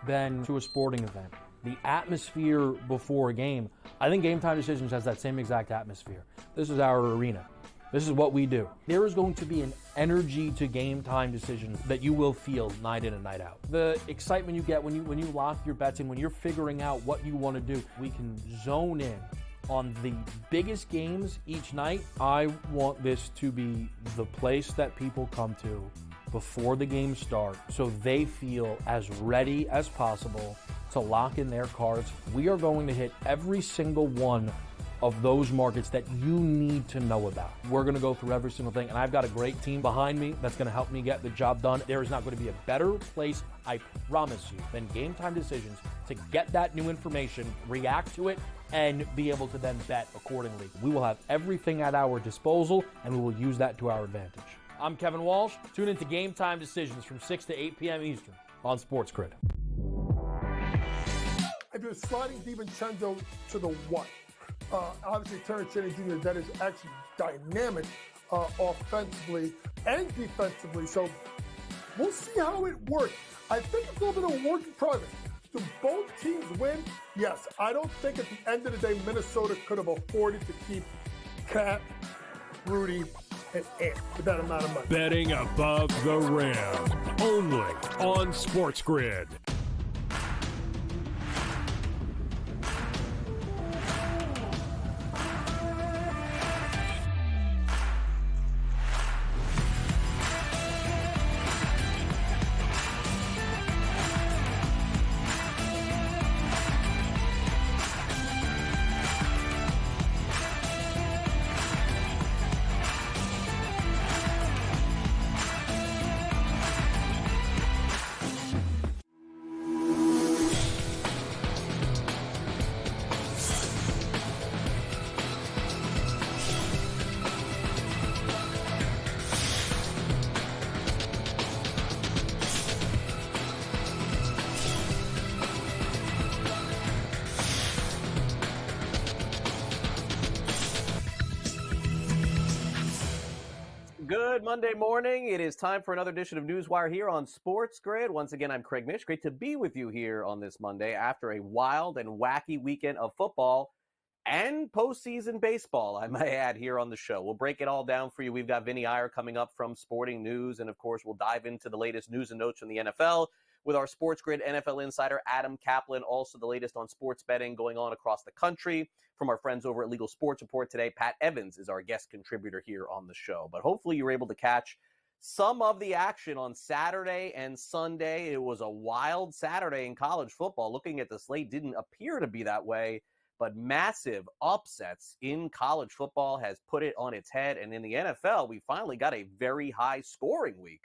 than to a sporting event. The atmosphere before a game, I think Game Time Decisions has that same exact atmosphere. This is our arena. This is what we do. There is going to be an energy to Game Time Decisions that you will feel night in and night out. The excitement you get when you lock your bets in, when you're figuring out what you want to do, we can zone in on the biggest games each night. I want this to be the place that people come to before the games start so they feel as ready as possible to lock in their cards. We are going to hit every single one of those markets that you need to know about. We're going to go through every single thing, and I've got a great team behind me that's going to help me get the job done. There is not going to be a better place, I promise you, than Game Time Decisions to get that new information, react to it, and be able to then bet accordingly. We will have everything at our disposal, and we will use that to our advantage. I'm Kevin Walsh. Tune into Game Time Decisions from 6 to 8 p.m. Eastern on SportsGrid. I do a sliding DiVincenzo to the one. Obviously, Terrence Jennings Jr., that is actually dynamic offensively and defensively. So we'll see how it works. I think it's a little bit of a work in progress. Do both teams win? Yes. I don't think at the end of the day, Minnesota could have afforded to keep Cat, Rudy, and Ant with that amount of money. Betting above the rim, only on SportsGrid. Good Monday morning. It is time for another edition of NewsWire here on SportsGrid. Once again, I'm Craig Mish. Great to be with you here on this Monday after a wild and wacky weekend of football and postseason baseball, I might add, here on the show. We'll break it all down for you. We've got Vinnie Iyer coming up from Sporting News, and of course, we'll dive into the latest news and notes from the NFL with our SportsGrid NFL insider, Adam Caplan. Also the latest on sports betting going on across the country from our friends over at Legal Sports Report today. Pat Evans is our guest contributor here on the show. But hopefully you were able to catch some of the action on Saturday and Sunday. It was a wild Saturday in college football. Looking at the slate, didn't appear to be that way, but massive upsets in college football has put it on its head. And in the NFL, we finally got a very high scoring week,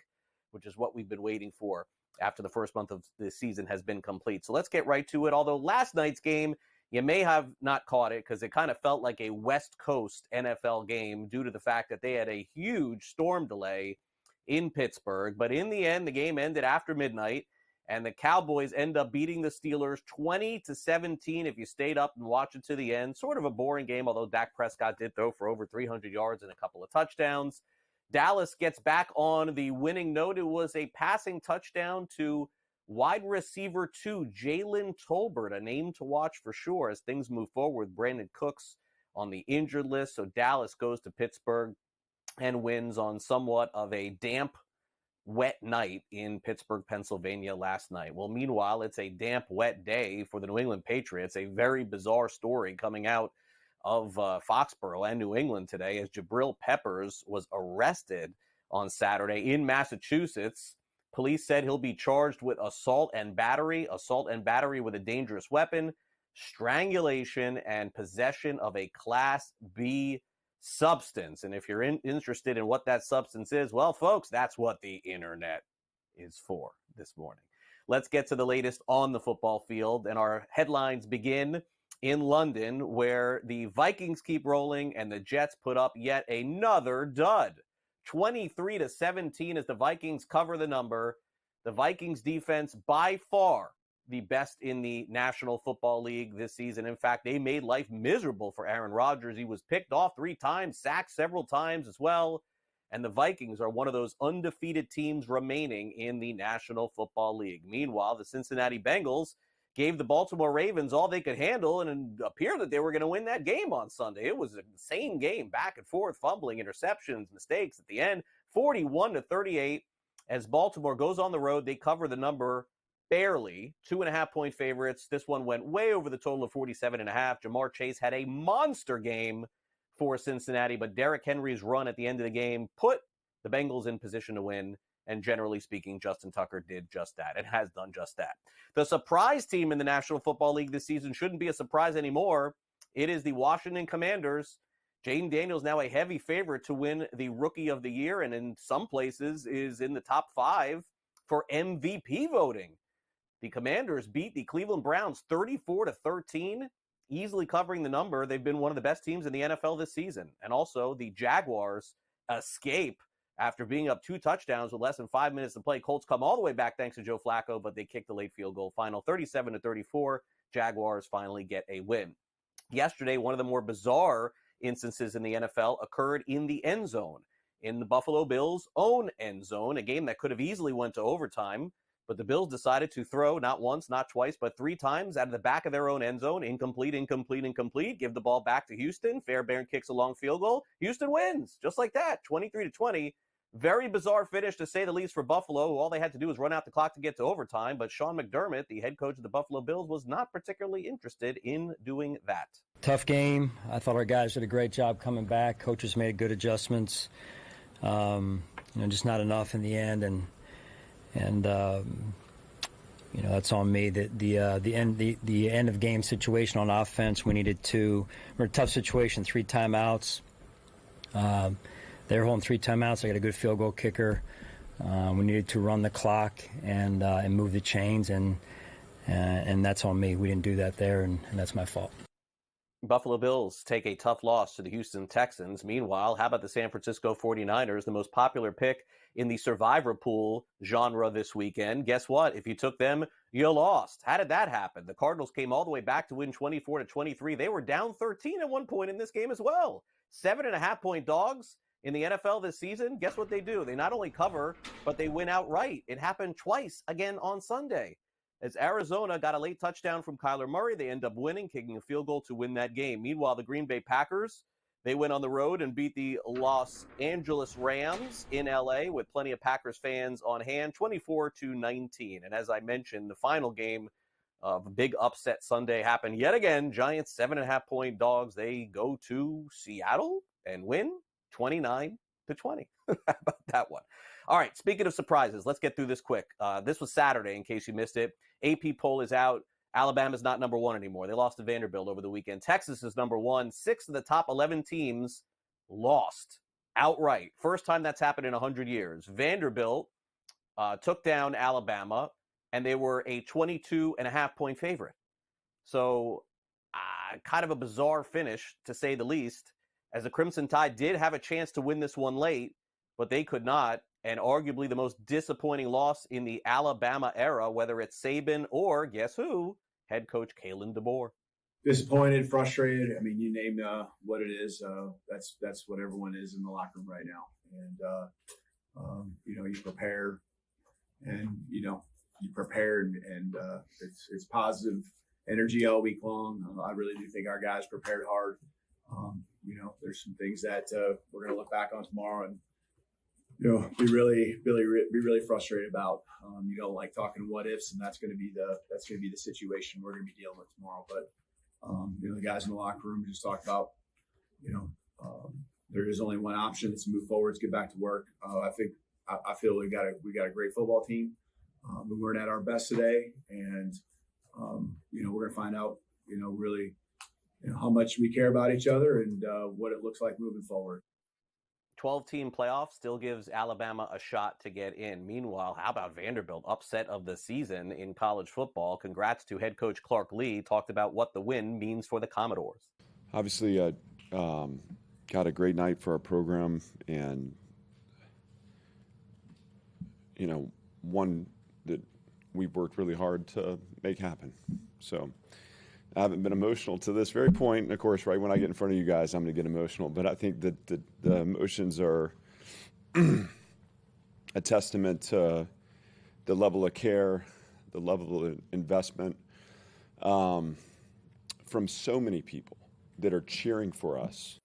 which is what we've been waiting for after the first month of the season has been complete. So let's get right to it. Although last night's game, you may have not caught it because it kind of felt like a West Coast NFL game due to the fact that they had a huge storm delay in Pittsburgh. But in the end, the game ended after midnight, and the Cowboys end up beating the Steelers 20-17 if you stayed up and watched it to the end. Sort of a boring game, although Dak Prescott did throw for over 300 yards and a couple of touchdowns. Dallas gets back on the winning note. It was a passing touchdown to wide receiver 2, Jalen Tolbert, a name to watch for sure as things move forward. Brandon Cooks on the injured list. So Dallas goes to Pittsburgh and wins on somewhat of a damp, wet night in Pittsburgh, Pennsylvania last night. Well, meanwhile, it's a damp, wet day for the New England Patriots. A very bizarre story coming out of Foxborough and New England today as Jabril Peppers was arrested on Saturday in Massachusetts. Police said he'll be charged with assault and battery with a dangerous weapon, strangulation, and possession of a Class B substance. And if you're interested in what that substance is, well, folks, that's what the internet is for this morning. Let's get to the latest on the football field, and our headlines begin in London, where the Vikings keep rolling and the Jets put up yet another dud. 23-17 as the Vikings cover the number. The Vikings defense by far the best in the National Football League this season. In fact, they made life miserable for Aaron Rodgers. He was picked off 3 times, sacked several times as well. and the Vikings are one of those undefeated teams remaining in the National Football League. Meanwhile, the Cincinnati Bengals gave the Baltimore Ravens all they could handle, and it appeared that they were going to win that game on Sunday. It was an insane game, back and forth, fumbling, interceptions, mistakes at the end, 41-38. As Baltimore goes on the road, they cover the number barely, 2.5-point favorites. This one went way over the total of 47.5. Jamar Chase had a monster game for Cincinnati, but Derrick Henry's run at the end of the game put the Bengals in position to win, and generally speaking, Justin Tucker did just that and has done just that. The surprise team in the National Football League this season shouldn't be a surprise anymore. It is the Washington Commanders. Jaden Daniels now a heavy favorite to win the Rookie of the Year, and in some places is in the top 5 for MVP voting. The Commanders beat the Cleveland Browns 34-13, easily covering the number. They've been one of the best teams in the NFL this season. And also the Jaguars escape after being up 2 touchdowns with less than 5 minutes to play. Colts come all the way back thanks to Joe Flacco, but they kicked a late field goal. Final 37-34. Jaguars finally get a win. Yesterday, one of the more bizarre instances in the NFL occurred in the end zone, in the Buffalo Bills' own end zone, a game that could have easily went to overtime. But the Bills decided to throw not once, not twice, but 3 times out of the back of their own end zone. Incomplete, incomplete, incomplete. Give the ball back to Houston. Fairbairn kicks a long field goal. Houston wins, just like that, 23-20. Very bizarre finish, to say the least, for Buffalo. All they had to do was run out the clock to get to overtime. But Sean McDermott, the head coach of the Buffalo Bills, was not particularly interested in doing that. Tough game. I thought our guys did a great job coming back. Coaches made good adjustments. Just not enough in the end, and that's on me. The end of game situation on offense, we needed to. We're in a tough situation. 3 timeouts. They were holding 3 timeouts. I got a good field goal kicker. We needed to run the clock and move the chains, and that's on me. We didn't do that there, and that's my fault. Buffalo Bills take a tough loss to the Houston Texans. Meanwhile, how about the San Francisco 49ers, the most popular pick in the survivor pool genre this weekend? Guess what? If you took them, you lost. How did that happen? The Cardinals came all the way back to win 24-23. They were down 13 at one point in this game as well. 7.5-point dogs in the NFL this season. Guess what they do? They not only cover, but they win outright. It happened twice again on Sunday. As Arizona got a late touchdown from Kyler Murray, they end up winning, kicking a field goal to win that game. Meanwhile, the Green Bay Packers, they went on the road and beat the Los Angeles Rams in LA with plenty of Packers fans on hand, 24-19. And as I mentioned, the final game of a big upset Sunday happened yet again. Giants 7.5-point dogs. They go to Seattle and win 29-20. How about that one? All right, speaking of surprises, let's get through this quick. This was Saturday, in case you missed it. AP poll is out. Alabama's not number 1 anymore. They lost to Vanderbilt over the weekend. Texas is number 1. 6 of the top 11 teams lost outright. First time that's happened in 100 years. Vanderbilt took down Alabama, and they were a 22.5-point favorite. So kind of a bizarre finish, to say the least, as the Crimson Tide did have a chance to win this one late, but they could not. And arguably the most disappointing loss in the Alabama era, whether it's Saban or, guess who, head coach Kalen DeBoer. Disappointed, frustrated. I mean, you name what it is. That's what everyone is in the locker room right now. And, you prepare and, you prepare and it's positive energy all week long. I really do think our guys prepared hard. There's some things that we're going to look back on tomorrow and, be really frustrated about. Like talking what ifs, and that's going to be the situation we're going to be dealing with tomorrow. But the guys in the locker room just talked about, there is only one option: it's to move forward, get back to work. I feel we got a great football team. We weren't at our best today, and we're going to find out, really, how much we care about each other and what it looks like moving forward. 12-team playoff still gives Alabama a shot to get in. Meanwhile, how about Vanderbilt? Upset of the season in college football. Congrats to head coach Clark Lee. Talked about what the win means for the Commodores. Obviously, got a great night for our program, and one that we've worked really hard to make happen. So I haven't been emotional to this very point. And of course, right when I get in front of you guys, I'm going to get emotional. But I think that the emotions are a testament to the level of care, the level of investment from so many people that are cheering for us.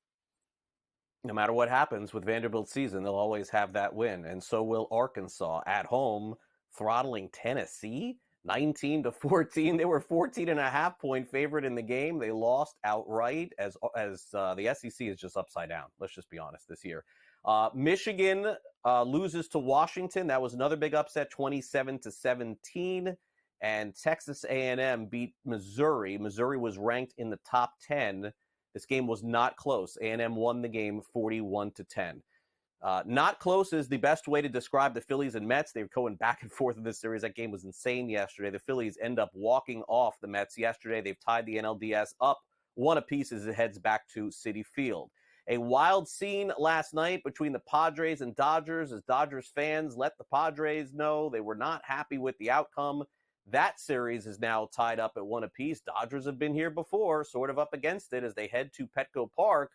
No matter what happens with Vanderbilt's season, they'll always have that win, and so will Arkansas at home, throttling Tennessee 19-14. They were 14.5-point favorite in the game. They lost outright as the SEC is just upside down. Let's just be honest this year. Michigan loses to Washington. That was another big upset, 27-17. And Texas A&M beat Missouri. Missouri was ranked in the top 10. This game was not close. A&M won the game 41-10. Not close is the best way to describe the Phillies and Mets. They were going back and forth in this series. That game was insane yesterday. The Phillies end up walking off the Mets yesterday. They've tied the NLDS up 1 apiece as it heads back to Citi Field. A wild scene last night between the Padres and Dodgers as Dodgers fans let the Padres know they were not happy with the outcome. That series is now tied up at 1 apiece. Dodgers have been here before, sort of up against it as they head to Petco Park.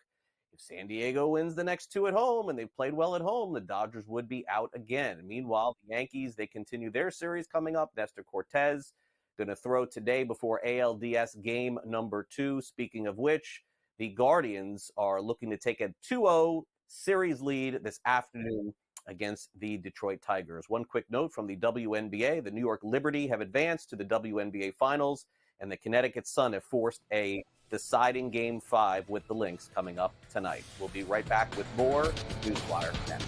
If San Diego wins the next 2 at home, and they've played well at home, the Dodgers would be out again. Meanwhile, the Yankees, they continue their series coming up. Nestor Cortez going to throw today before ALDS game number 2. Speaking of which, the Guardians are looking to take a 2-0 series lead this afternoon against the Detroit Tigers. One quick note from the WNBA, the New York Liberty have advanced to the WNBA Finals, and the Connecticut Sun have forced a deciding Game 5 with the Lynx coming up tonight. We'll be right back with more NewsWire next.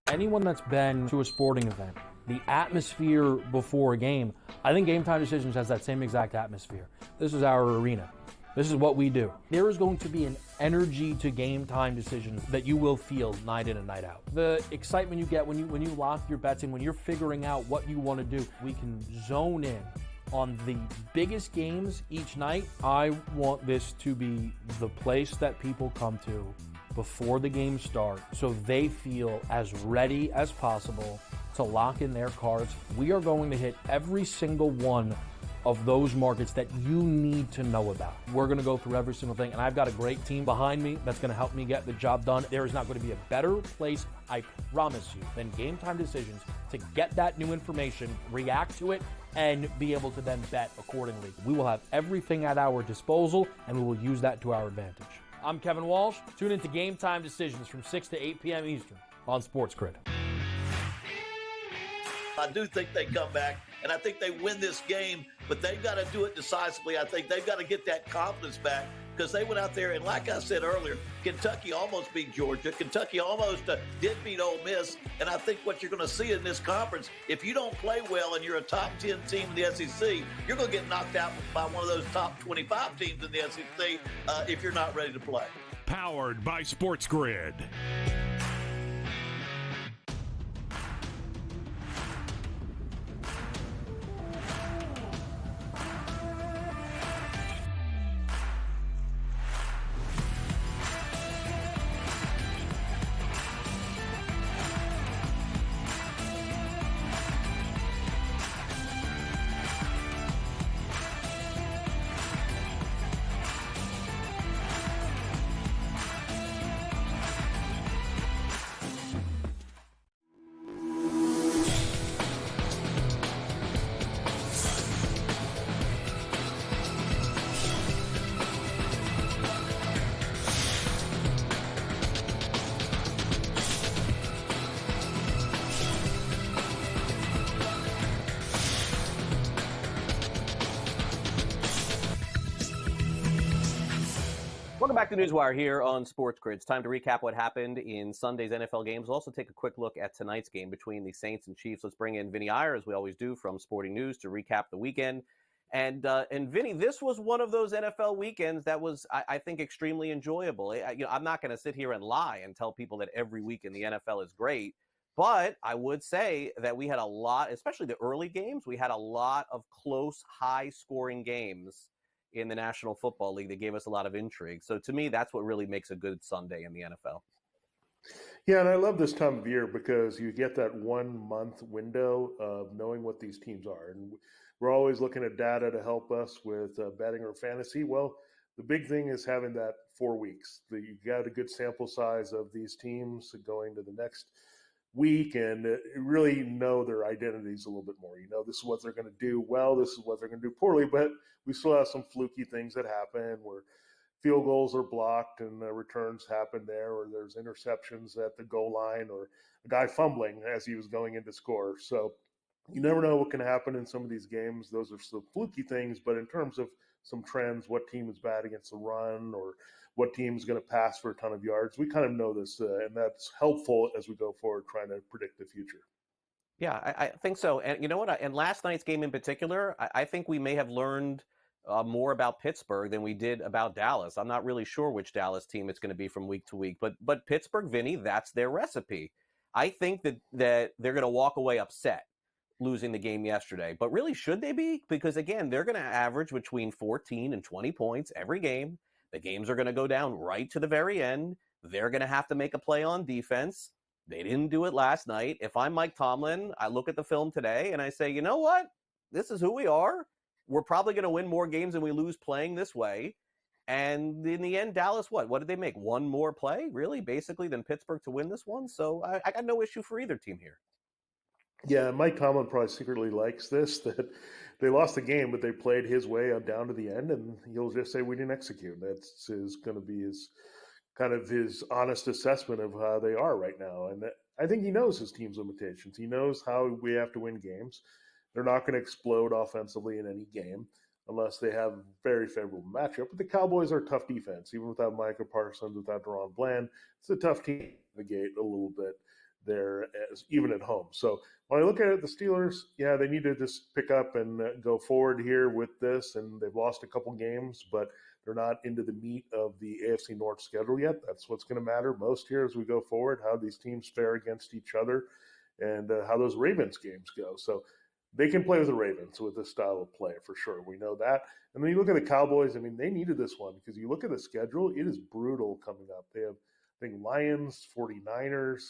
Anyone that's been to a sporting event, the atmosphere before a game, I think Game Time Decisions has that same exact atmosphere. This is our arena. This is what we do. There is going to be an energy to Game Time Decisions that you will feel night in and night out. The excitement you get when you lock your bets in, when you're figuring out what you want to do, we can zone in on the biggest games each night. I want this to be the place that people come to before the game starts so they feel as ready as possible to lock in their cards. We are going to hit every single one of those markets that you need to know about. We're going to go through every single thing, and I've got a great team behind me that's going to help me get the job done. There is not going to be a better place, I promise you, than Game Time Decisions to get that new information, react to it, and be able to then bet accordingly. We will have everything at our disposal, and we will use that to our advantage. I'm Kevin Walsh. Tune into Game Time Decisions from 6 to 8 p.m. Eastern on SportsGrid. I do think they come back, and I think they win this game, but they've got to do it decisively. I think they've got to get that confidence back because they went out there, and like I said earlier, Kentucky almost beat Georgia. Kentucky almost did beat Ole Miss, and I think what you're going to see in this conference, if you don't play well and you're a top 10 team in the SEC, you're going to get knocked out by one of those top 25 teams in the SEC if you're not ready to play. Powered by SportsGrid. Welcome back to NewsWire here on SportsGrid. It's time to recap what happened in Sunday's NFL games. We'll also take a quick look at tonight's game between the Saints and Chiefs. Let's bring in Vinnie Iyer, as we always do, from Sporting News to recap the weekend. And Vinnie, this was one of those NFL weekends that was, I think, extremely enjoyable. I'm not going to sit here and lie and tell people that every week in the NFL is great, but I would say that we had a lot, especially the early games, we had a lot of close, high-scoring games. in the National Football League. They gave us a lot of intrigue. So to me, that's what really makes a good Sunday in the NFL. Yeah, and I love this time of year because you get that 1 month window of knowing what these teams are. And we're always looking at data to help us with betting or fantasy. Well, the big thing is having that 4 weeks. You got a good sample size of these teams going to the next week and really know their identities a little bit more. You know, this is what they're going to do well, this is what they're going to do poorly, but we still have some fluky things that happen where field goals are blocked and returns happen there, or there's interceptions at the goal line, or a guy fumbling as he was going in to score. So you never know what can happen in some of these games. Those are some fluky things, but in terms of some trends, what team is bad against the run or what team is going to pass for a ton of yards, we kind of know this, and that's helpful as we go forward trying to predict the future. Yeah, I think so. And you know what? And last night's game in particular, I think we may have learned more about Pittsburgh than we did about Dallas. I'm not really sure which Dallas team it's going to be from week to week, but Pittsburgh, Vinny, that's their recipe. I think that they're going to walk away upset losing the game yesterday. But really, should they be? Because again, they're going to average between 14 and 20 points every game. The games are going to go down right to the very end. They're going to have to make a play on defense. They didn't do it last night. If I'm Mike Tomlin, I look at the film today and I say, you know what? This is who we are. We're probably going to win more games than we lose playing this way. And in the end, Dallas, what did they make? One more play, really, basically, than Pittsburgh to win this one? So I got no issue for either team here. Yeah, Mike Tomlin probably secretly likes this, that they lost the game, but they played his way down to the end, and he'll just say we didn't execute. That's going to be his kind of his honest assessment of how they are right now. And I think he knows his team's limitations. He knows how we have to win games. They're not going to explode offensively in any game unless they have a very favorable matchup. But the Cowboys are a tough defense, even without Micah Parsons, without Deron Bland. It's a tough team to navigate a little bit there, even at home. So when I look at it, the Steelers, yeah, they need to just pick up and go forward here with this. And they've lost a couple games, but they're not into the meat of the AFC North schedule yet. That's what's going to matter most here as we go forward, how these teams fare against each other and how those Ravens games go. So they can play with the Ravens with this style of play for sure. We know that. And then you look at the Cowboys, I mean, they needed this one because you look at the schedule, it is brutal coming up. They have, I think, Lions, 49ers,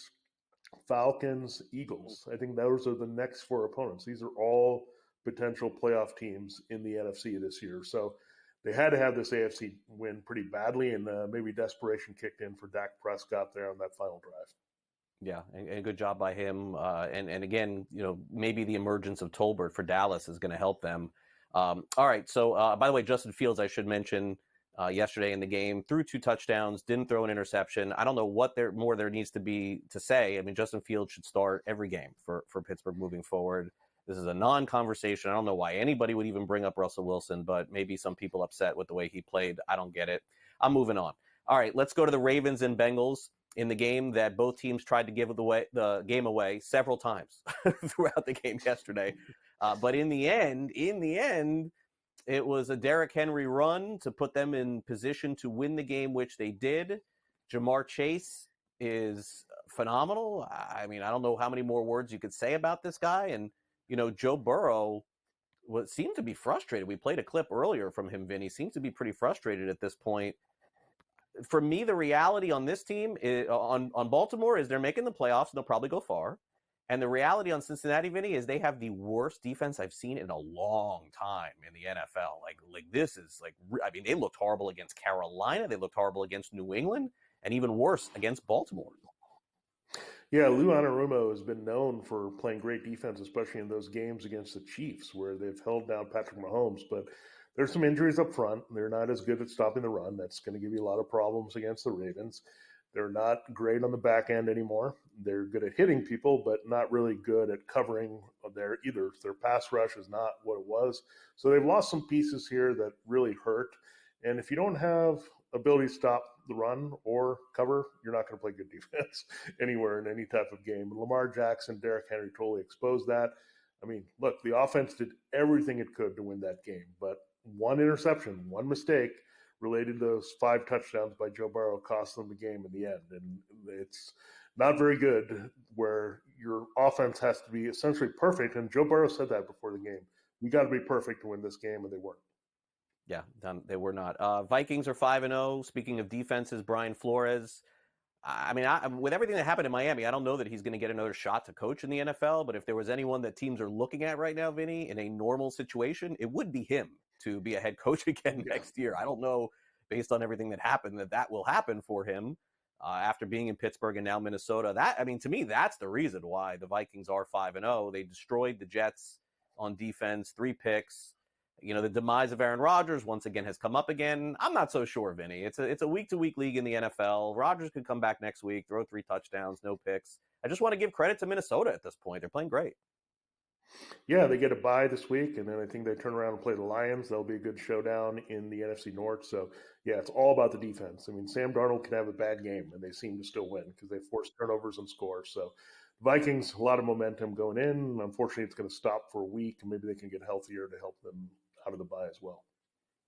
Falcons, Eagles. I think those are the next four opponents. These are all potential playoff teams in the NFC this year. So they had to have this AFC win pretty badly, and maybe desperation kicked in for Dak Prescott there on that final drive. Yeah, and good job by him. And again, you know, maybe the emergence of Tolbert for Dallas is going to help them. All right. So, by the way, Justin Fields, I should mention, yesterday in the game, threw 2 touchdowns, didn't throw an interception. I don't know what there needs to be to say. I mean, Justin Fields should start every game for Pittsburgh moving forward. This is a non-conversation. I don't know why anybody would even bring up Russell Wilson, but maybe some people upset with the way he played. I don't get it. I'm moving on. All right, let's go to the Ravens and Bengals in the game that both teams tried to give the game away several times throughout the game yesterday. But in the end, it was a Derrick Henry run to put them in position to win the game, which they did. Jamar Chase is phenomenal. I mean, I don't know how many more words you could say about this guy. And, you know, Joe Burrow seemed to be frustrated. We played a clip earlier from him, Vinny. Seems to be pretty frustrated at this point. For me, the reality on this team, on Baltimore, is they're making the playoffs and they'll probably go far. And the reality on Cincinnati, Vinny, is they have the worst defense I've seen in a long time in the NFL. Like this is like, I mean, they looked horrible against Carolina. They looked horrible against New England, and even worse against Baltimore. Yeah, Lou Anarumo has been known for playing great defense, especially in those games against the Chiefs where they've held down Patrick Mahomes. But there's some injuries up front. They're not as good at stopping the run. That's going to give you a lot of problems against the Ravens. They're not great on the back end anymore. They're good at hitting people, but not really good at covering there either. Their pass rush is not what it was. So they've lost some pieces here that really hurt. And if you don't have ability to stop the run or cover, you're not going to play good defense anywhere in any type of game. And Lamar Jackson, Derrick Henry totally exposed that. I mean, look, the offense did everything it could to win that game, but one interception, one mistake related to those 5 touchdowns by Joe Burrow cost them the game in the end. And it's not very good where your offense has to be essentially perfect. And Joe Burrow said that before the game. We got to be perfect to win this game, and they weren't. Yeah, they were not. Vikings are 5-0. Speaking of defenses, Brian Flores. I mean, with everything that happened in Miami, I don't know that he's going to get another shot to coach in the NFL. But if there was anyone that teams are looking at right now, Vinny, in a normal situation, it would be him to be a head coach again next year. I don't know, based on everything that happened, that will happen for him after being in Pittsburgh and now Minnesota. To me, that's the reason why the Vikings are 5-0. They destroyed the Jets on defense, 3 picks. You know, the demise of Aaron Rodgers once again has come up again. I'm not so sure, Vinny. It's a week-to-week league in the NFL. Rodgers could come back next week, throw 3 touchdowns, no picks. I just want to give credit to Minnesota at this point. They're playing great. Yeah, they get a bye this week, and then I think they turn around and play the Lions. That'll be a good showdown in the NFC North. So, yeah, it's all about the defense. I mean, Sam Darnold can have a bad game, and they seem to still win because they force turnovers and score. So, Vikings, a lot of momentum going in. Unfortunately, it's going to stop for a week, and maybe they can get healthier to help them out of the bye as well.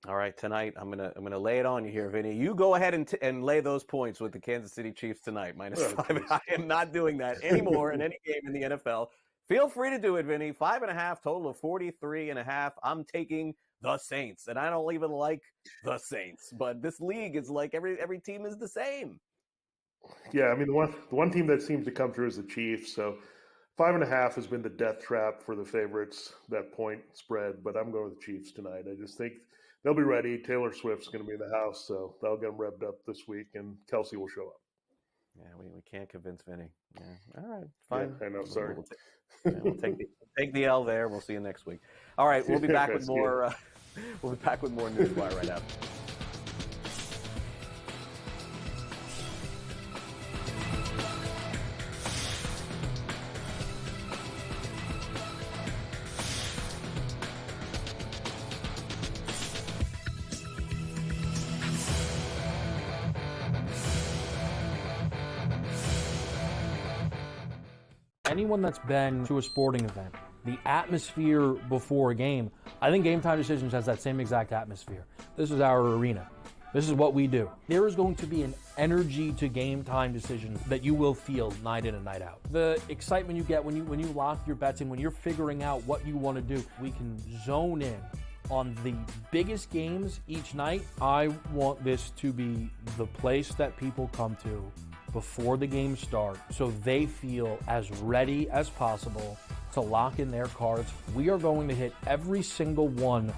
All right, tonight I'm gonna lay it on you here, Vinny. You go ahead and lay those points with the Kansas City Chiefs tonight, -5. I am not doing that anymore in any game in the NFL. Feel free to do it, Vinny. 5.5, total of 43.5. I'm taking the Saints, and I don't even like the Saints, but this league is like every team is the same. Yeah, I mean the one team that seems to come through is the Chiefs. So 5.5 has been the death trap for the favorites, that point spread, but I'm going with the Chiefs tonight. I just think they'll be ready. Taylor Swift's going to be in the house, so that'll get them revved up this week, and Kelsey will show up. Yeah, we can't convince Vinny. Yeah. All right, fine. Yeah, I know, sorry. We'll take the L there. We'll see you next week. All right, we'll be back with more. We'll be back with more NewsWire right after. Anyone that's been to a sporting event, the atmosphere before a game, I think Game Time Decisions has that same exact atmosphere. This is our arena. This is what we do. There is going to be an energy to Game Time Decisions that you will feel night in and night out. The excitement you get when you lock your bets in, when you're figuring out what you want to do, we can zone in on the biggest games each night. I want this to be the place that people come to before the games start so they feel as ready as possible to lock in their cards. We are going to hit every single one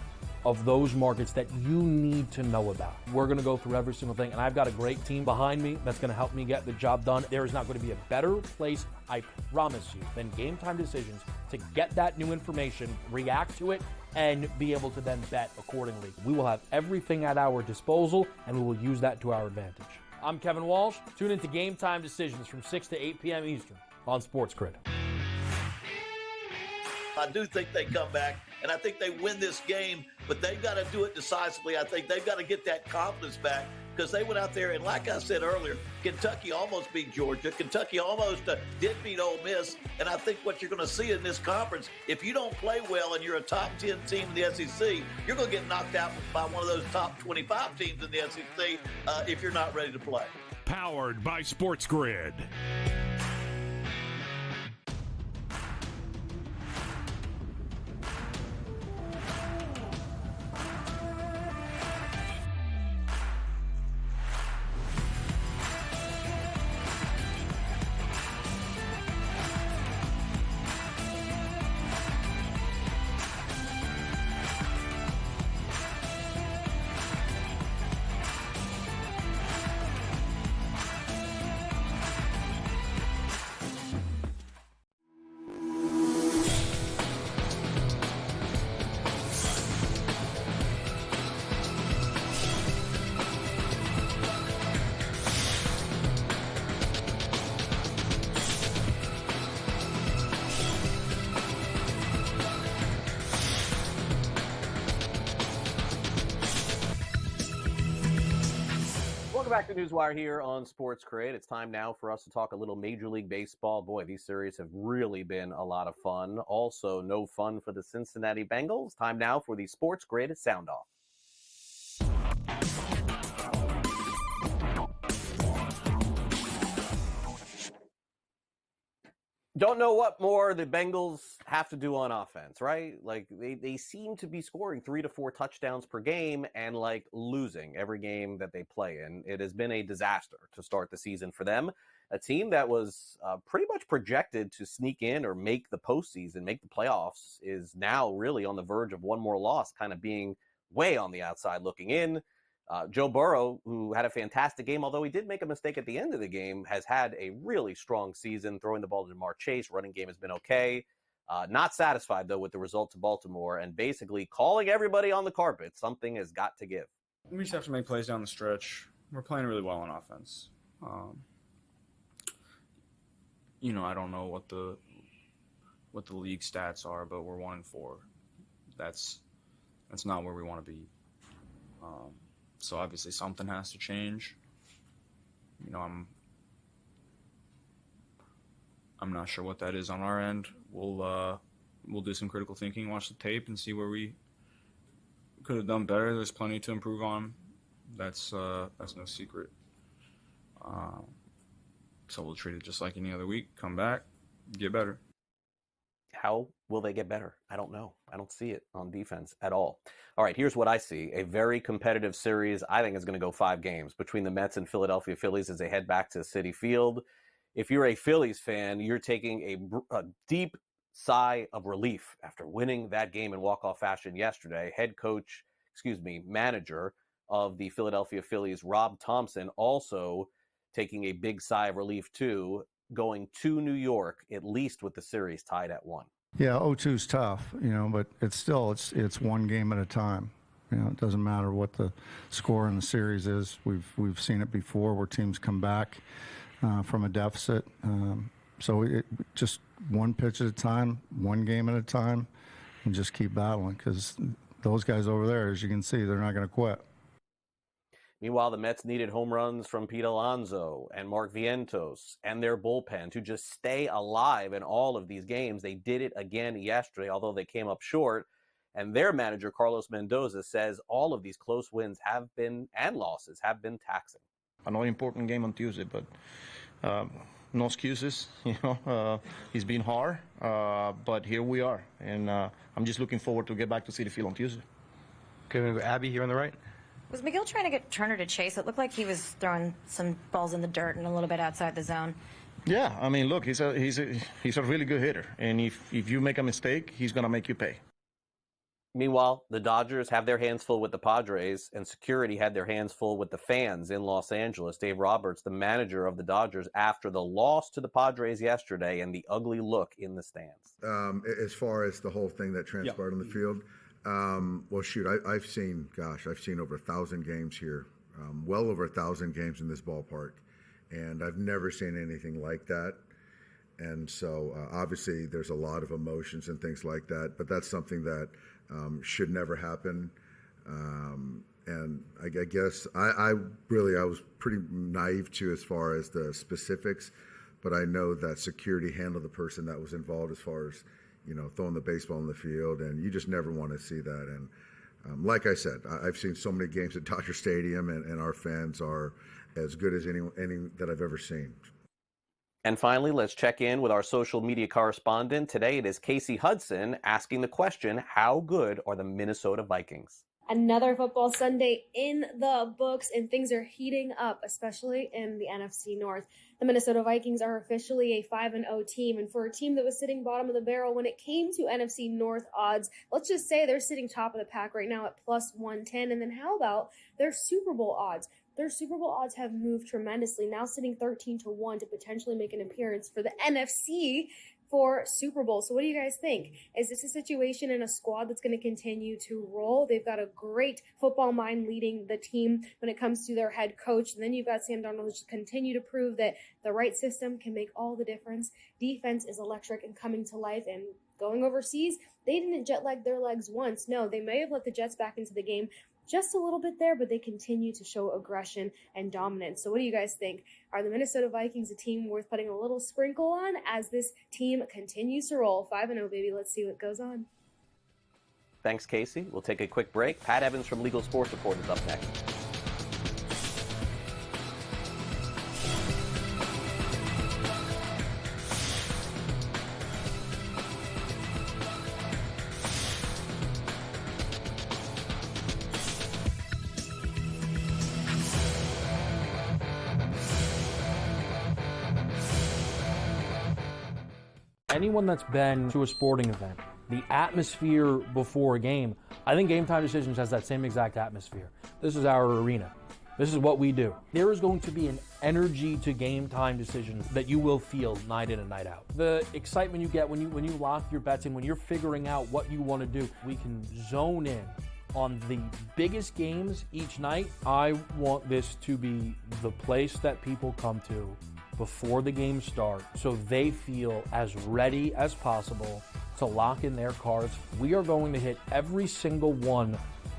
of those markets that you need to know about. We're going to go through every single thing, and I've got a great team behind me that's going to help me get the job done. There is not going to be a better place, I promise you, than Game Time Decisions to get that new information, react to it, and be able to then bet accordingly. We will have everything at our disposal, and we will use that to our advantage. I'm Kevin Walsh. Tune into Game Time Decisions from 6 to 8 p.m. Eastern on SportsGrid. I do think they come back, and I think they win this game, but they've got to do it decisively. I think they've got to get that confidence back because they went out there, and like I said earlier, Kentucky almost beat Georgia. Kentucky almost did beat Ole Miss, and I think what you're going to see in this conference, if you don't play well and you're a top 10 team in the SEC, you're going to get knocked out by one of those top 25 teams in the SEC if you're not ready to play. Powered by SportsGrid. Welcome back to NewsWire here on SportsGrid. It's time now for us to talk a little Major League Baseball. Boy, these series have really been a lot of fun. Also, no fun for the Cincinnati Bengals. Time now for the SportsGrid Sound Off. Don't know what more the Bengals have to do on offense, right? Like they seem to be scoring 3 to 4 touchdowns per game and like losing every game that they play in. It has been a disaster to start the season for them. A team that was pretty much projected to sneak in or make the postseason, make the playoffs, is now really on the verge of one more loss, kind of being way on the outside looking in. Joe Burrow, who had a fantastic game, although he did make a mistake at the end of the game, has had a really strong season, throwing the ball to Jamar Chase. Running game has been okay. Not satisfied, though, with the results of Baltimore, and basically calling everybody on the carpet. Something has got to give. We just have to make plays down the stretch. We're playing really well on offense. I don't know what the league stats are, but we're 1-4. That's not where we want to be. So obviously something has to change. I'm not sure what that is on our end. We'll do some critical thinking, watch the tape, and see where we could have done better. There's plenty to improve on. That's no secret. So we'll treat it just like any other week. Come back, get better. How will they get better? I don't know. I don't see it on defense at all. All right, here's what I see. A very competitive series. I think is going to go 5 games between the Mets and Philadelphia Phillies as they head back to Citi Field. If you're a Phillies fan, you're taking a deep sigh of relief after winning that game in walk-off fashion yesterday. Manager of the Philadelphia Phillies, Rob Thompson, also taking a big sigh of relief too, going to New York, at least with the series tied at 1. Yeah, 0-2 is tough, but it's one game at a time. It doesn't matter what the score in the series is. We've seen it before where teams come back from a deficit. So just one pitch at a time, one game at a time, and just keep battling because those guys over there, as you can see, they're not going to quit. Meanwhile, the Mets needed home runs from Pete Alonso and Mark Vientos and their bullpen to just stay alive in all of these games. They did it again yesterday, although they came up short. And their manager, Carlos Mendoza, says all of these close wins and losses have been taxing. Another important game on Tuesday, but no excuses. It's been hard, but here we are. And I'm just looking forward to get back to Citi Field on Tuesday. Okay, we have Abby here on the right. Was Miguel trying to get Turner to chase? It looked like he was throwing some balls in the dirt and a little bit outside the zone. Yeah, I mean, look, he's a really good hitter, and if you make a mistake, he's gonna make you pay. Meanwhile, the Dodgers have their hands full with the Padres, and security had their hands full with the fans in Los Angeles. Dave Roberts, the manager of the Dodgers, after the loss to the Padres yesterday and the ugly look in the stands. As far as the whole thing that transpired on the field. Well, shoot, I've seen over 1,000 games here, well over 1,000 games in this ballpark, and I've never seen anything like that. And so obviously there's a lot of emotions and things like that, but that's something that should never happen. And I guess I was pretty naive too as far as the specifics, but I know that security handled the person that was involved as far as throwing the baseball in the field, and you just never want to see that. And like I said, I've seen so many games at Dodger Stadium, and our fans are as good as any that I've ever seen. And finally, let's check in with our social media correspondent. Today it is Casey Hudson asking the question, how good are the Minnesota Vikings? Another football Sunday in the books, and things are heating up, especially in the NFC North. The Minnesota Vikings are officially a 5-0 team, and for a team that was sitting bottom of the barrel when it came to NFC North odds, let's just say they're sitting top of the pack right now at plus 110. And then how about their Super Bowl odds? Their Super Bowl odds have moved tremendously, now sitting 13-1 to potentially make an appearance for the NFC for Super Bowl. So what do you guys think? Is this a situation in a squad that's going to continue to roll? They've got a great football mind leading the team when it comes to their head coach. And then you've got Sam Darnold who's continue to prove that the right system can make all the difference. Defense is electric and coming to life. And going overseas, they didn't jet lag their legs once. No, they may have let the Jets back into the game just a little bit there, but they continue to show aggression and dominance. So what do you guys think? Are the Minnesota Vikings a team worth putting a little sprinkle on as this team continues to roll? 5-0, baby. Let's see what goes on. Thanks, Casey. We'll take a quick break. Pat Evans from Legal Sports Report is up next. anyone that's been to a sporting event, the atmosphere before a game, I think Game Time Decisions has that same exact atmosphere. This is our arena. This is what we do. There is going to be an energy to Game Time Decisions that you will feel night in and night out. The excitement you get when you lock your bets in, when you're figuring out what you want to do, we can zone in on the biggest games each night. I want this to be the place that people come to before the games start so they feel as ready as possible to lock in their cards. We are going to hit every single one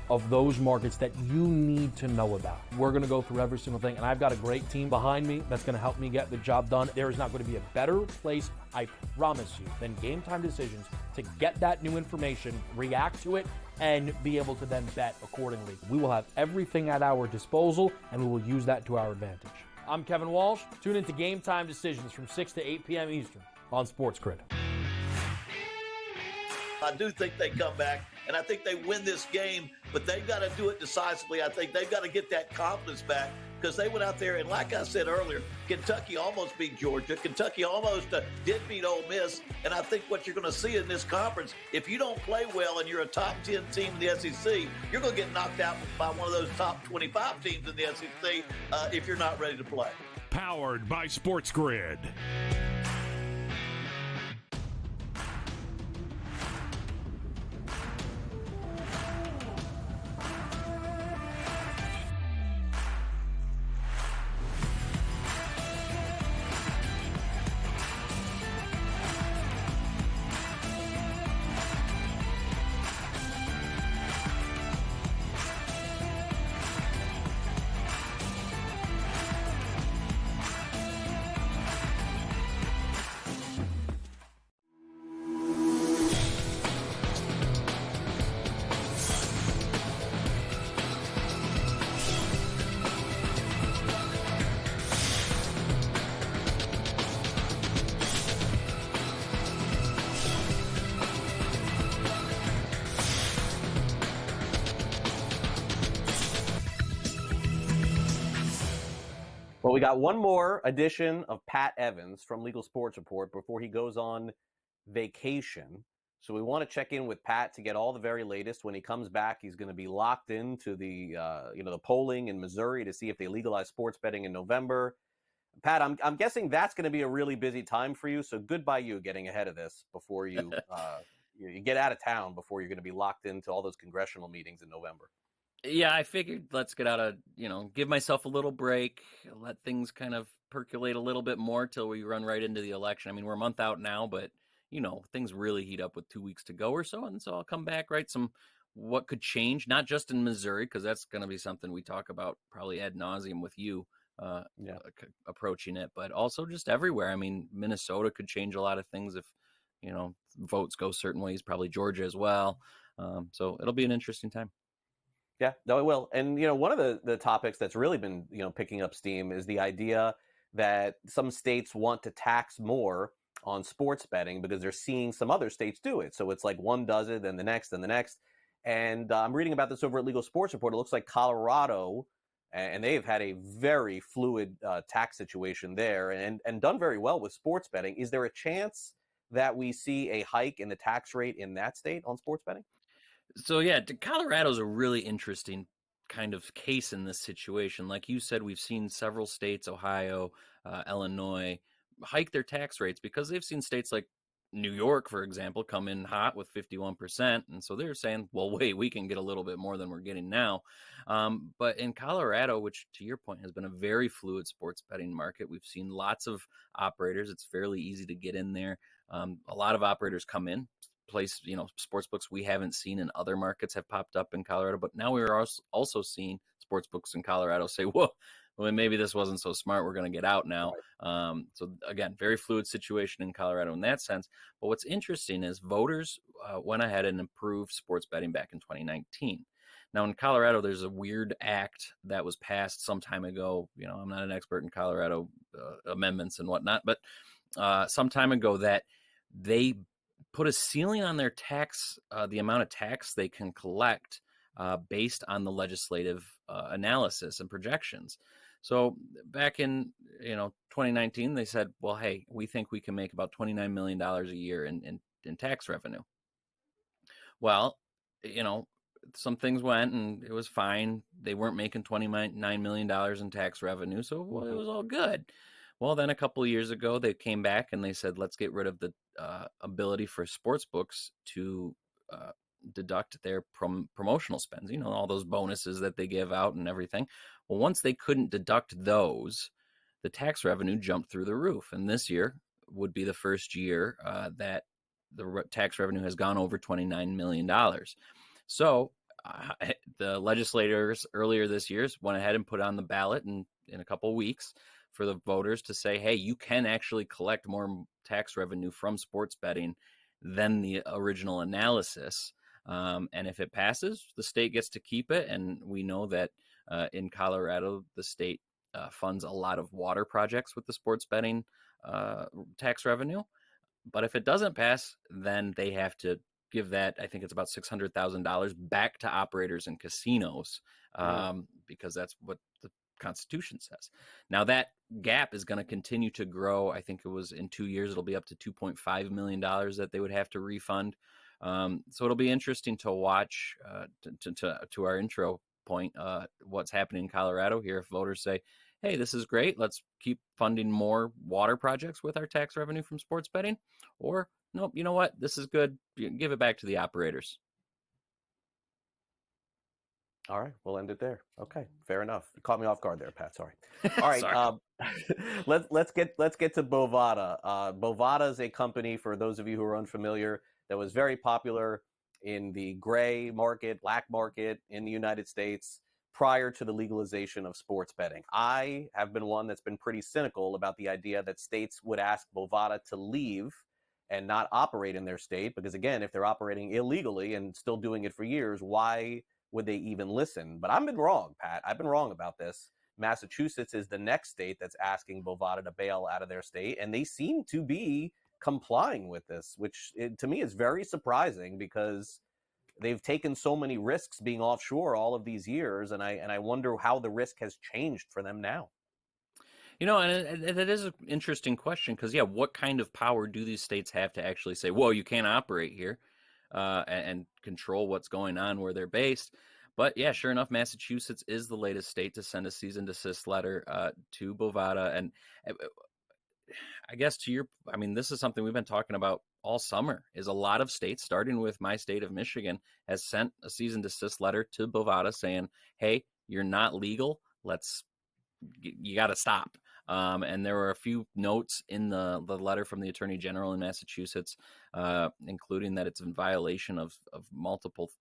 of those markets that you need to know about. We're going to go through every single thing, and I've got a great team behind me that's going to help me get the job done. There is not going to be a better place, I promise you, than Game Time Decisions to get that new information, react to it, and be able to then bet accordingly. We will have everything at our disposal, and we will use that to our advantage. I'm Kevin Walsh. Tune into Game Time Decisions from 6 to 8 p.m. Eastern on SportsGrid. I do think they come back, and I think they win this game, but they've got to do it decisively. I think they've got to get that confidence back because they went out there, and like I said earlier, Kentucky almost beat Georgia. Kentucky almost did beat Ole Miss, and I think what you're going to see in this conference, if you don't play well and you're a top 10 team in the SEC, you're going to get knocked out by one of those top 25 teams in the SEC if you're not ready to play. Powered by SportsGrid. Well, we got one more edition of Pat Evans from Legal Sports Report before he goes on vacation. So we want to check in with Pat to get all the very latest. When he comes back, he's going to be locked into the the polling in Missouri to see if they legalize sports betting in November. Pat, I'm guessing that's going to be a really busy time for you. So goodbye you getting ahead of this before you you get out of town before you're going to be locked into all those congressional meetings in November. Yeah, I figured let's get out of, give myself a little break, let things kind of percolate a little bit more till we run right into the election. I mean, we're a month out now, but, things really heat up with 2 weeks to go or so. And so I'll come back, right? What could change, not just in Missouri, because that's going to be something we talk about probably ad nauseum with you approaching it, but also just everywhere. I mean, Minnesota could change a lot of things if, votes go certain ways, probably Georgia as well. So it'll be an interesting time. Yeah, no, it will. And, one of the topics that's really been, picking up steam is the idea that some states want to tax more on sports betting because they're seeing some other states do it. So it's like one does it, then the next, and the next. And I'm reading about this over at Legal Sports Report. It looks like Colorado, and they've had a very fluid tax situation there and done very well with sports betting. Is there a chance that we see a hike in the tax rate in that state on sports betting? So, yeah, Colorado's a really interesting kind of case in this situation. Like you said, we've seen several states, Ohio, Illinois, hike their tax rates because they've seen states like New York, for example, come in hot with 51%. And so they're saying, well, wait, we can get a little bit more than we're getting now. But in Colorado, which to your point has been a very fluid sports betting market, we've seen lots of operators. It's fairly easy to get in there. A lot of operators come in. Place, sports books we haven't seen in other markets have popped up in Colorado, but now we're also seeing sports books in Colorado say, whoa, well, maybe this wasn't so smart. We're going to get out now. Right. So again, very fluid situation in Colorado in that sense. But what's interesting is voters went ahead and improved sports betting back in 2019. Now in Colorado, there's a weird act that was passed some time ago. I'm not an expert in Colorado amendments and whatnot, but some time ago that they put a ceiling on their tax, the amount of tax they can collect based on the legislative analysis and projections. So back in 2019, they said, well, hey, we think we can make about $29 million a year in tax revenue. Well, some things went and it was fine. They weren't making $29 million in tax revenue, so it was all good. Well, then a couple of years ago, they came back and they said, let's get rid of the ability for sports books to deduct their promotional spends, all those bonuses that they give out and everything. Well, once they couldn't deduct those, the tax revenue jumped through the roof. And this year would be the first year that the tax revenue has gone over $29 million. So the legislators earlier this year went ahead and put on the ballot in a couple of weeks for the voters to say, hey, you can actually collect more tax revenue from sports betting than the original analysis. And if it passes, the state gets to keep it. And we know that in Colorado, the state funds a lot of water projects with the sports betting tax revenue. But if it doesn't pass, then they have to give that, I think it's about $600,000 back to operators and casinos because that's what the Constitution says. Now that gap is going to continue to grow. I think it was in 2 years, it'll be up to $2.5 million that they would have to refund. So it'll be interesting to watch to our intro point, what's happening in Colorado here. If voters say, hey, this is great, let's keep funding more water projects with our tax revenue from sports betting, or nope, you know what, this is good, give it back to the operators. All right, we'll end it there. Okay, fair enough. You caught me off guard there, Pat. Sorry. All right, let's get to Bovada. Bovada is a company, for those of you who are unfamiliar, that was very popular in the gray market, black market in the United States prior to the legalization of sports betting. I have been one that's been pretty cynical about the idea that states would ask Bovada to leave and not operate in their state, because again, if they're operating illegally and still doing it for years, why would they even listen? But I've been wrong, Pat. I've been wrong about this. Massachusetts is the next state that's asking Bovada to bail out of their state, and they seem to be complying with this, which to me is very surprising because they've taken so many risks being offshore all of these years, and I wonder how the risk has changed for them now. And that is an interesting question because, what kind of power do these states have to actually say, whoa, you can't operate here and control what's going on where they're based? But yeah, sure enough, Massachusetts is the latest state to send a cease and desist letter to Bovada. And I guess this is something we've been talking about all summer, is a lot of states, starting with my state of Michigan, has sent a cease and desist letter to Bovada saying, hey, you're not legal. You got to stop. And there were a few notes in the letter from the Attorney General in Massachusetts, including that it's in violation of multiple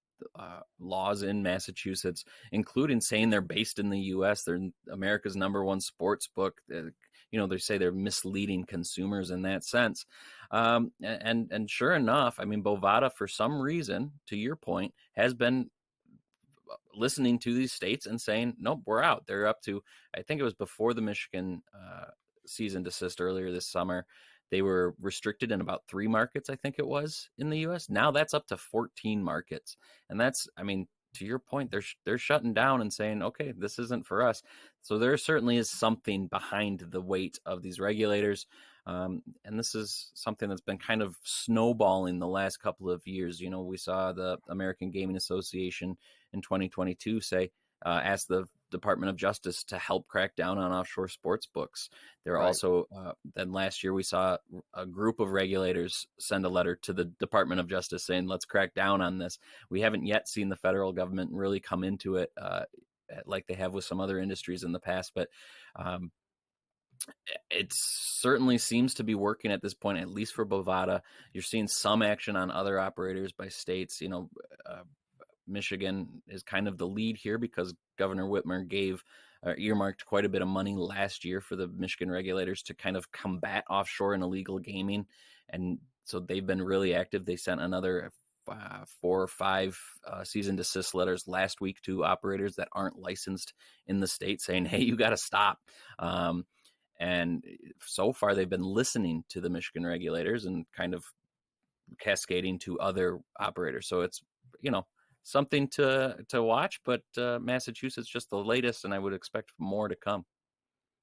laws in Massachusetts, including saying they're based in the U.S. They're America's #1 sports book. They say they're misleading consumers in that sense. And sure enough, Bovada, for some reason, to your point, has been listening to these states and saying, nope, we're out. They're up to, I think it was before the Michigan cease and desist earlier this summer, they were restricted in about 3 markets, I think it was, in the U.S. Now that's up to 14 markets. And that's, to your point, they're shutting down and saying, okay, this isn't for us. So there certainly is something behind the weight of these regulators. And this is something that's been kind of snowballing the last couple of years. We saw the American Gaming Association in 2022 ask the Department of Justice to help crack down on offshore sports books. There also, then last year we saw a group of regulators send a letter to the Department of Justice saying, let's crack down on this. We haven't yet seen the federal government really come into it like they have with some other industries in the past, but it certainly seems to be working at this point, at least for Bovada. You're seeing some action on other operators by states. Michigan is kind of the lead here because Governor Whitmer earmarked quite a bit of money last year for the Michigan regulators to kind of combat offshore and illegal gaming. And so they've been really active. They sent another 4 or 5 cease and desist letters last week to operators that aren't licensed in the state saying, hey, you got to stop. And so far they've been listening to the Michigan regulators and kind of cascading to other operators. So it's, something to watch, but Massachusetts just the latest, and I would expect more to come.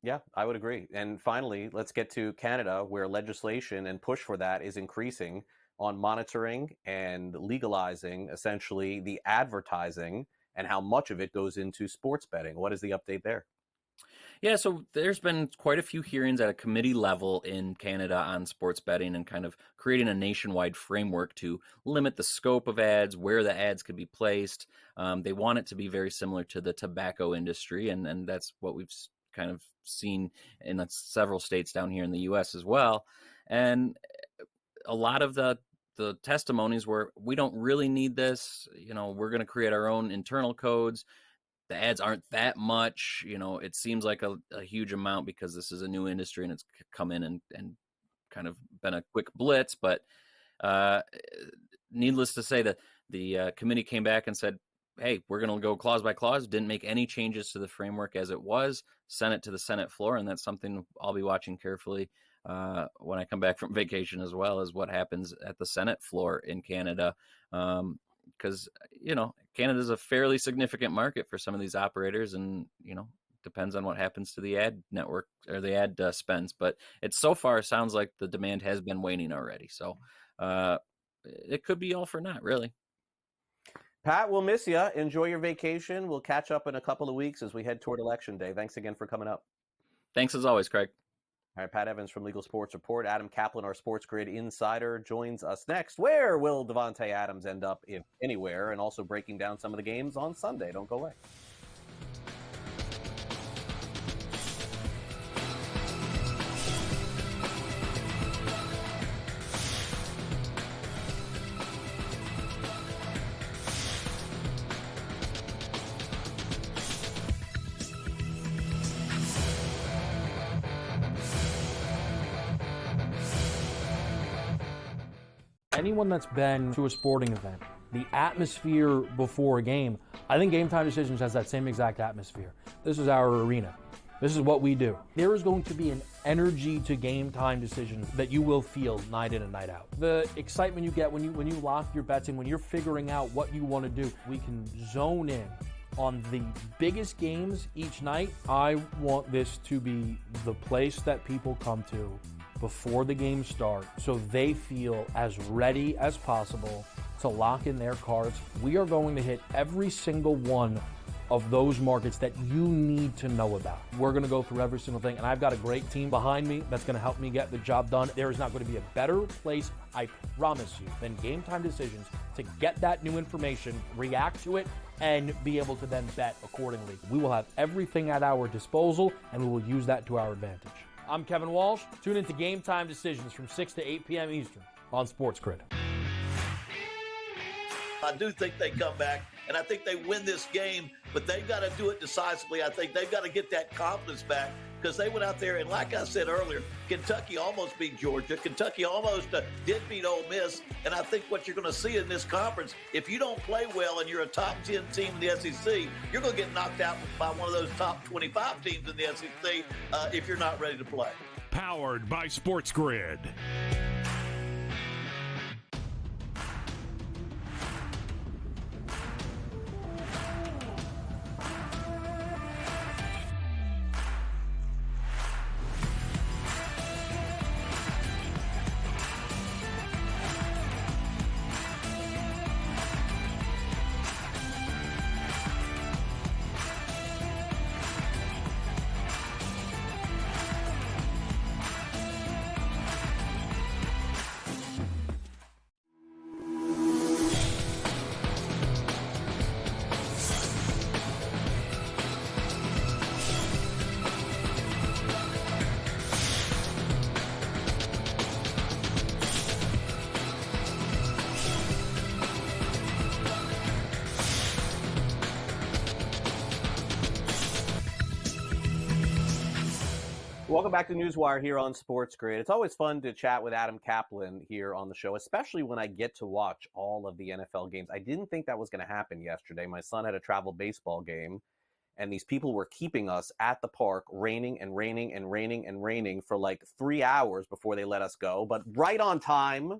Yeah, I would agree. And finally, let's get to Canada, where legislation and push for that is increasing on monitoring and legalizing essentially the advertising and how much of it goes into sports betting. What is the update there? Yeah, so there's been quite a few hearings at a committee level in Canada on sports betting and kind of creating a nationwide framework to limit the scope of ads, where the ads could be placed. They want it to be very similar to the tobacco industry, and that's what we've kind of seen in several states down here in the U.S. as well. And a lot of the testimonies were, we don't really need this. We're going to create our own internal codes. The ads aren't that much. It seems like a huge amount because this is a new industry and it's come in and kind of been a quick blitz. But needless to say, that the committee came back and said, hey, we're going to go clause by clause. Didn't make any changes to the framework as it was. Sent it to the Senate floor, and that's something I'll be watching carefully when I come back from vacation, as well as what happens at the Senate floor in Canada. Because, Canada is a fairly significant market for some of these operators, and, depends on what happens to the ad network or the ad spends. But it so far sounds like the demand has been waning already. So it could be all for naught, really. Pat, we'll miss you. Enjoy your vacation. We'll catch up in a couple of weeks as we head toward Election Day. Thanks again for coming up. Thanks as always, Craig. All right, Pat Evans from Legal Sports Report. Adam Caplan, our SportsGrid insider, joins us next. Where will Davante Adams end up, if anywhere, and also breaking down some of the games on Sunday. Don't go away. Anyone that's been to a sporting event, the atmosphere before a game, I think Game Time Decisions has that same exact atmosphere. This is our arena. This is what we do. There is going to be an energy to Game Time Decisions that you will feel night in and night out. The excitement you get when you lock your bets in, when you're figuring out what you want to do, we can zone in on the biggest games each night. I want this to be the place that people come to before the games start so they feel as ready as possible to lock in their cards. We are going to hit every single one of those markets that you need to know about. We're going to go through every single thing, and I've got a great team behind me that's going to help me get the job done. There is not going to be a better place, I promise you, than Game Time Decisions to get that new information, react to it, and be able to then bet accordingly. We will have everything at our disposal, and we will use that to our advantage. I'm Kevin Walsh. Tune into Game Time Decisions from 6 to 8 p.m. Eastern on SportsGrid. I do think they come back, and I think they win this game, but they've got to do it decisively. I think they've got to get that confidence back because they went out there, and like I said earlier, Kentucky almost beat Georgia. Kentucky almost did beat Ole Miss, and I think what you're going to see in this conference, if you don't play well and you're a top 10 team in the SEC, you're going to get knocked out by one of those top 25 teams in the SEC if you're not ready to play. Powered by SportsGrid. Welcome back to NewsWire here on SportsGrid. It's always fun to chat with Adam Caplan here on the show, especially when I get to watch all of the NFL games. I didn't think that was going to happen yesterday. My son had a travel baseball game, and these people were keeping us at the park raining and raining and raining and raining for like 3 hours before they let us go, but right on time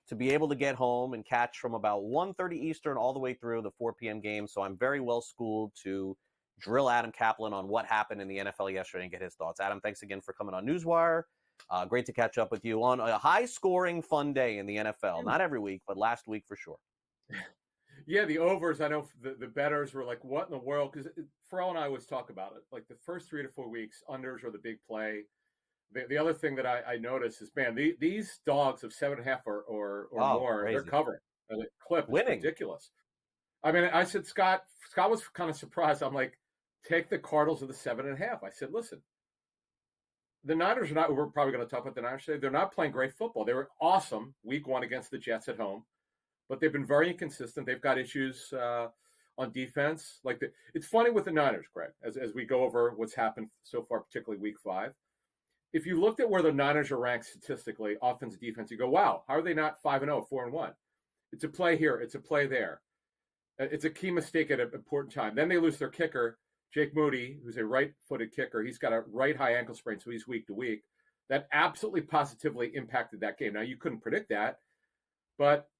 to be able to get home and catch from about 1:30 Eastern all the way through the 4 p.m. game. So I'm very well schooled to drill Adam Caplan on what happened in the NFL yesterday and get his thoughts. Adam, thanks again for coming on NewsWire. Great to catch up with you on a high-scoring, fun day in the NFL. Not every week, but last week for sure. Yeah, the overs, I know the bettors were like, what in the world? Because Pharrell and I always talk about it. Like the first 3 to 4 weeks, unders are the big play. The other thing that I noticed is, man, these dogs of 7.5 or more, crazy. they're covering. The clip is Winning. ridiculous. I mean, I said, Scott was kind of surprised. I'm like, take the Cardinals of the 7.5. I said, listen, the Niners are not, we're probably going to talk about the Niners today. They're not playing great football. They were awesome week 1 against the Jets at home, but they've been very inconsistent. They've got issues on defense. It's funny with the Niners, Greg, as we go over what's happened so far, particularly week 5. If you looked at where the Niners are ranked statistically, offense and defense, you go, wow, how are they not 5-0, 4-1? It's a play here. It's a play there. It's a key mistake at an important time. Then they lose their kicker, Jake Moody, who's a right-footed kicker. He's got a right high ankle sprain, so he's week to week. That absolutely positively impacted that game. Now, you couldn't predict that, but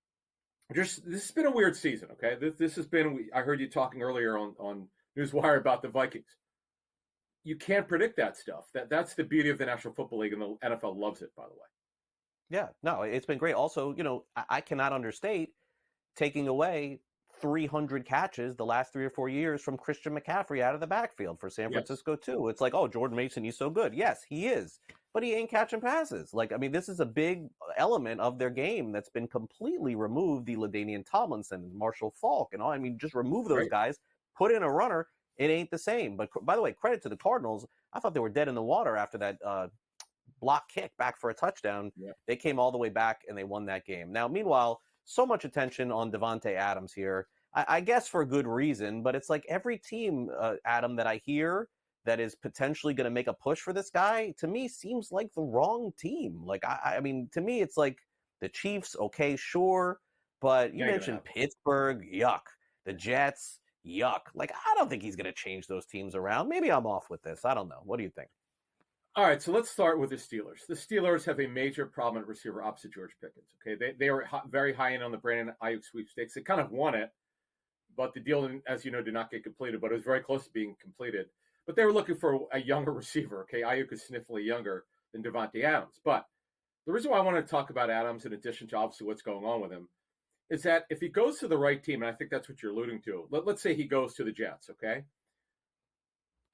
this has been a weird season, okay? This has been, I heard you talking earlier on NewsWire about the Vikings. You can't predict that stuff. That's the beauty of the National Football League, and the NFL loves it, by the way. Yeah, no, it's been great. Also, I cannot understate taking away 300 catches the last 3 or 4 years from Christian McCaffrey out of the backfield for San Francisco, too. It's like, oh, Jordan Mason, he's so good. Yes, he is, but he ain't catching passes. This is a big element of their game that's been completely removed. The LaDainian Tomlinson, Marshall Faulk, and all. I mean, just remove those guys, put in a runner. It ain't the same. But by the way, credit to the Cardinals. I thought they were dead in the water after that block kick back for a touchdown. Yeah. They came all the way back and they won that game. Now, meanwhile, so much attention on Davante Adams here. I guess for good reason, but it's like every team, Adam, that I hear that is potentially going to make a push for this guy, to me, seems like the wrong team. I mean, to me, it's like the Chiefs, okay, sure, but you mentioned Pittsburgh, yuck. The Jets, yuck. I don't think he's going to change those teams around. Maybe I'm off with this. I don't know. What do you think? All right, so let's start with the Steelers. The Steelers have a major problem at receiver opposite George Pickens. Okay, they were very high in on the Brandon Ayuk sweepstakes. They kind of won it, but the deal, as you know, did not get completed. But it was very close to being completed. But they were looking for a younger receiver. Okay, Ayuk is significantly younger than Davante Adams. But the reason why I want to talk about Adams, in addition to obviously what's going on with him, is that if he goes to the right team, and I think that's what you're alluding to. Let's say he goes to the Jets. Okay.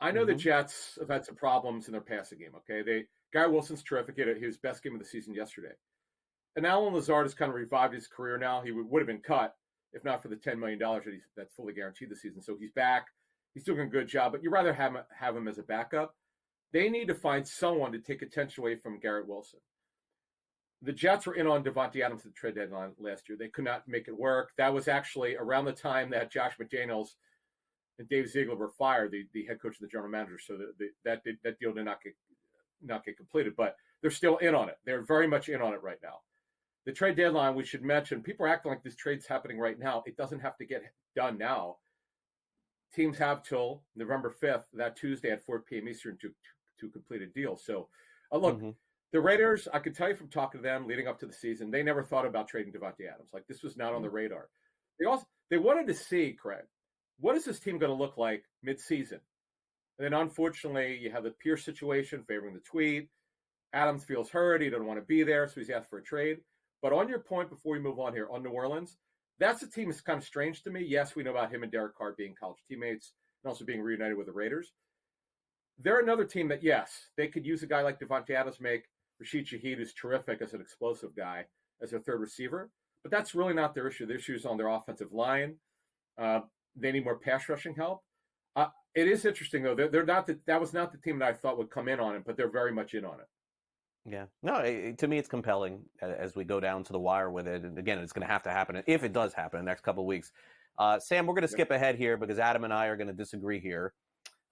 I know the Jets have had some problems in their passing game, okay? Garrett Wilson's terrific. He had his best game of the season yesterday. And Alan Lazard has kind of revived his career now. He would have been cut if not for the $10 million that's fully guaranteed this season. So he's back. He's doing a good job, but you'd rather have him as a backup. They need to find someone to take attention away from Garrett Wilson. The Jets were in on Davante Adams at the trade deadline last year. They could not make it work. That was actually around the time that Josh McDaniels and Dave Ziegler were fired, the head coach and the general manager. So that deal did not get completed, but they're still in on it. They're very much in on it right now. The trade deadline, we should mention, people are acting like this trade's happening right now. It doesn't have to get done now. Teams have till November 5th, that Tuesday at 4 p.m. Eastern to complete a deal. So, look, the Raiders, I can tell you from talking to them leading up to the season, they never thought about trading Davante Adams. This was not on the radar. They wanted to see, Craig, what is this team going to look like mid-season? And then, unfortunately, you have the Pierce situation favoring the tweet. Adams feels hurt. He doesn't want to be there, so he's asked for a trade. But on your point, before we move on here, on New Orleans, that's a team that's kind of strange to me. Yes, we know about him and Derek Carr being college teammates and also being reunited with the Raiders. They're another team that, yes, they could use a guy like Davante Adams, make Rashid Shaheed, who's terrific as an explosive guy, as their third receiver. But that's really not their issue. Their issue is on their offensive line. They need more pass rushing help. It is interesting, though. They're not that was not the team that I thought would come in on it, but they're very much in on it. Yeah. No, to me, it's compelling as we go down to the wire with it. And again, it's going to happen if it does happen in the next couple of weeks. Sam, we're going to skip ahead here because Adam and I are going to disagree here.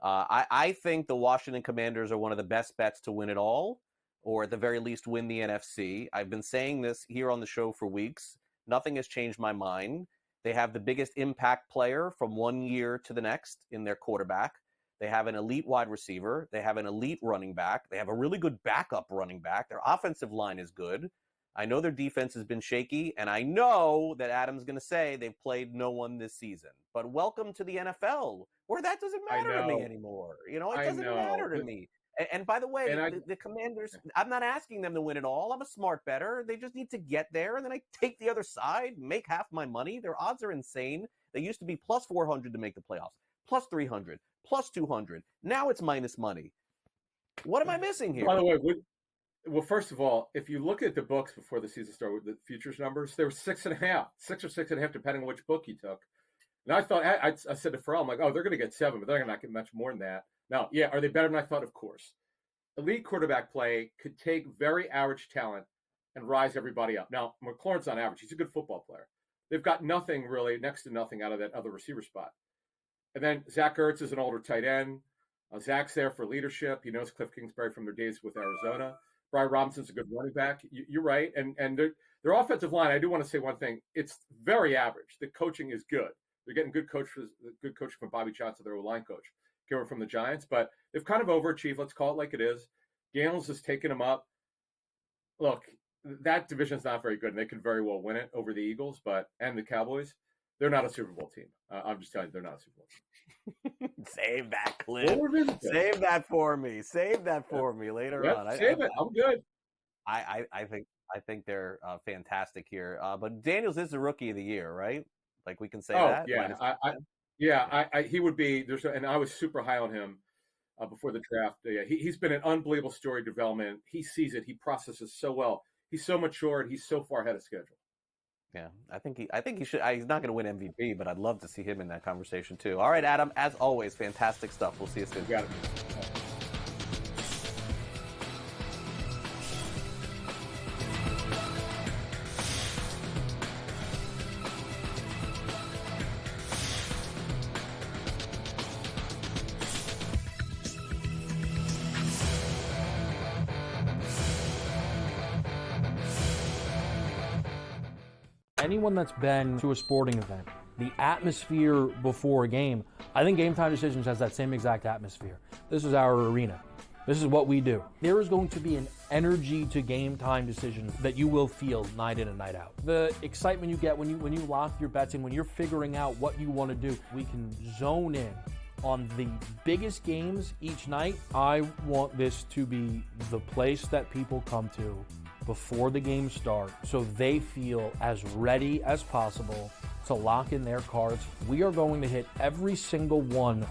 I think the Washington Commanders are one of the best bets to win it all, or at the very least win the NFC. I've been saying this here on the show for weeks. Nothing has changed my mind. They have the biggest impact player from one year to the next in their quarterback. They have an elite wide receiver. They have an elite running back. They have a really good backup running back. Their offensive line is good. I know their defense has been shaky, and I know that Adam's going to say they've played no one this season. But welcome to the NFL, where that doesn't matter to me anymore. You know, it doesn't matter to me. And by the way, the Commanders, I'm not asking them to win it all. I'm a smart bettor. They just need to get there, and then I take the other side, make half my money. Their odds are insane. They used to be plus 400 to make the playoffs, plus 300, plus 200. Now it's minus money. What am I missing here? By the way, well, first of all, if you look at the books before the season started with the futures numbers, they were 6.5, 6 or 6.5, depending on which book you took. And I thought, I said to Pharrell, I'm like, oh, they're going to get 7, but they're not going to get much more than that. Now, yeah, are they better than I thought? Of course. Elite quarterback play could take very average talent and rise everybody up. Now, McLaurin's not average. He's a good football player. They've got nothing really, next to nothing out of that other receiver spot. And then Zach Ertz is an older tight end. Zach's there for leadership. He knows Cliff Kingsbury from their days with Arizona. Brian Robinson's a good running back. You're right. And their offensive line, I do want to say one thing. It's very average. The coaching is good. They're getting good coaching from Bobby Johnson, their line coach, came from the Giants. But they've kind of overachieved. Let's call it like it is. Gales has taken them up. Look, that division's not very good, and they could very well win it over the Eagles and the Cowboys. They're not a Super Bowl team. I'm just telling you, they're not a Super Bowl team. Save that, Cliff. Save that for me. Save that for me later on. Save it. I'm good. I think they're fantastic here. But Daniels is the rookie of the year, right? Like we can say that. Yeah, he would be. And I was super high on him before the draft. Yeah, he's been an unbelievable story development. He sees it. He processes so well. He's so mature, and he's so far ahead of schedule. Yeah, I think he should. He's not going to win MVP, but I'd love to see him in that conversation too. All right, Adam. As always, fantastic stuff. We'll see you soon. You got it. Anyone that's been to a sporting event, the atmosphere before a game, I think Game Time Decisions has that same exact atmosphere. This is our arena. This is what we do. There is going to be an energy to Game Time Decisions that you will feel night in and night out. The excitement you get when you lock your bets in, when you're figuring out what you want to do, we can zone in on the biggest games each night. I want this to be the place that people come to before the games start so they feel as ready as possible to lock in their cards. We are going to hit every single one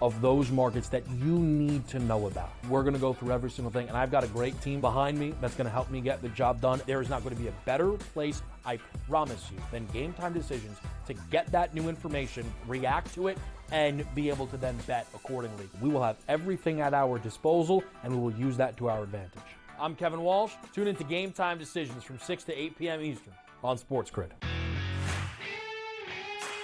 of those markets that you need to know about. We're going to go through every single thing, and I've got a great team behind me that's going to help me get the job done. There is not going to be a better place, I promise you, than Game Time Decisions to get that new information, react to it, and be able to then bet accordingly. We will have everything at our disposal, and we will use that to our advantage. I'm Kevin Walsh. Tune into Game Time Decisions from 6 to 8 p.m. Eastern on SportsGrid.